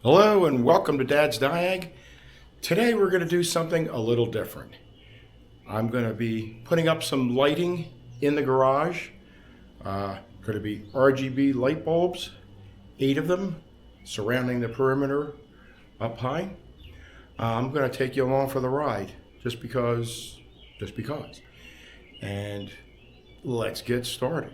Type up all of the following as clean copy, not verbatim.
Hello and welcome to Dad's Diag. Today we're going to do something a little different. I'm going to be putting up some lighting in the garage. Going to be RGB light bulbs, 8 of them, surrounding the perimeter up high. I'm going to take you along for the ride, just because. And let's get started.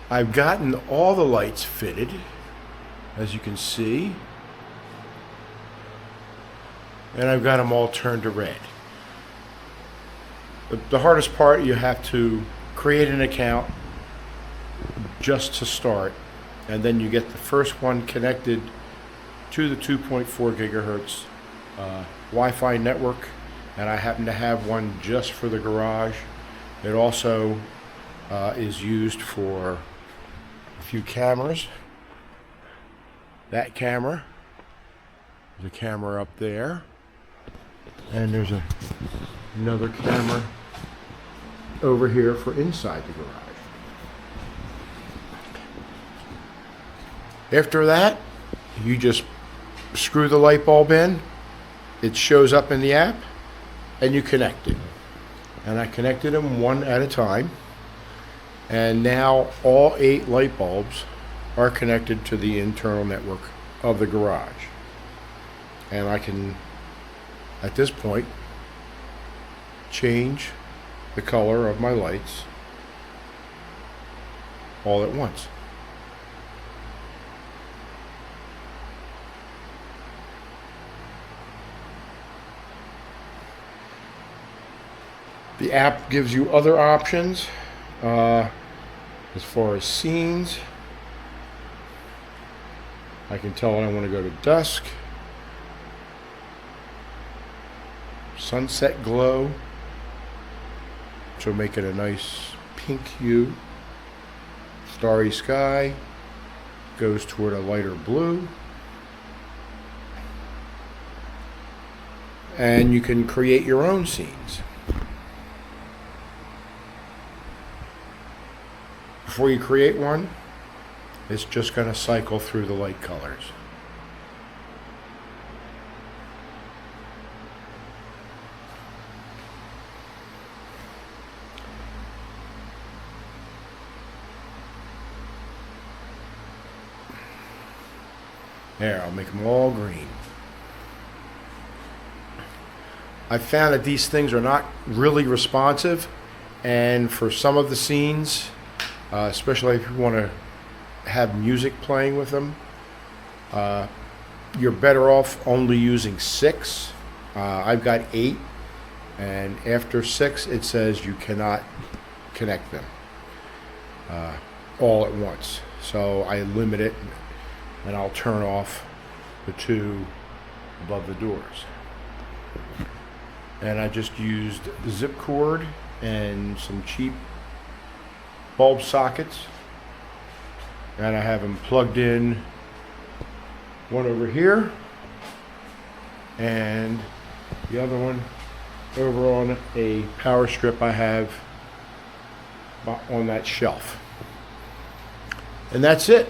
I've gotten all the lights fitted, as you can see, and I've got them all turned to red. The hardest part, you have to create an account just to start, and then you get the first one connected to the 2.4 gigahertz Wi-Fi network, and I happen to have one just for the garage. It also is used for a few cameras. That camera, there's a camera up there, and there's another camera over here for inside the garage. After that, you just screw the light bulb in, it shows up in the app, and you connect it. And I connected them one at a time, and now all 8 light bulbs are connected to the internal network of the garage. And I can, at this point, change the color of my lights all at once. The app gives you other options as far as scenes. I can tell when I want to go to dusk, sunset glow, which will make it a nice pink hue. Starry sky goes toward a lighter blue. And you can create your own scenes. Before you create one, it's just going to cycle through the light colors. There, I'll make them all green. I found that these things are not really responsive, and for some of the scenes, especially if you want to have music playing with them, you're better off only using 6. I've got 8, and after 6 it says you cannot connect them all at once. So I limit it, and I'll turn off the 2 above the doors. And I just used zip cord and some cheap bulb sockets, and I have them plugged in, one over here and the other one over on a power strip I have on that shelf. And that's it.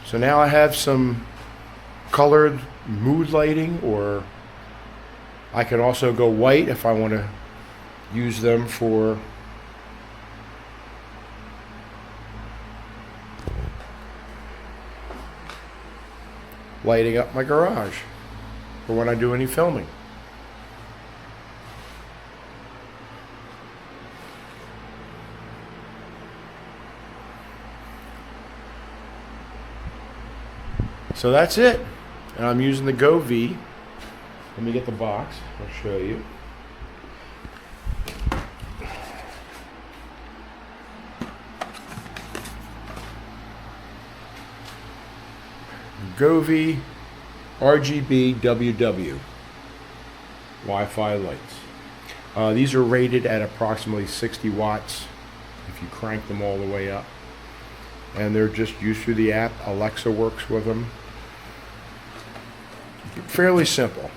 So now I have some colored mood lighting, or I can also go white if I want to use them for lighting up my garage for when I do any filming. So that's it. And I'm using the Govee. Let me get the box. I'll show you. Govee RGB WW Wi-Fi lights. These are rated at approximately 60 watts if you crank them all the way up. And they're just used through the app. Alexa works with them. Fairly simple.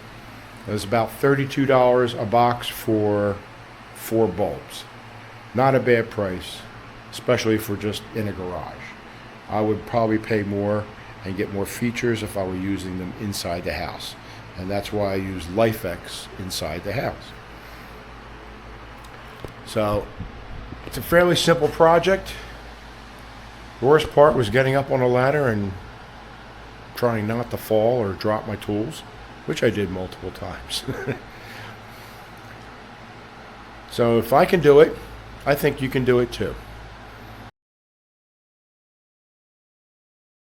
It's about $32 a box for 4 bulbs. Not a bad price, especially for just in a garage. I would probably pay more and get more features if I were using them inside the house. And that's why I use LifeX inside the house. So it's a fairly simple project. The worst part was getting up on a ladder and trying not to fall or drop my tools, which I did multiple times. So if I can do it, I think you can do it too.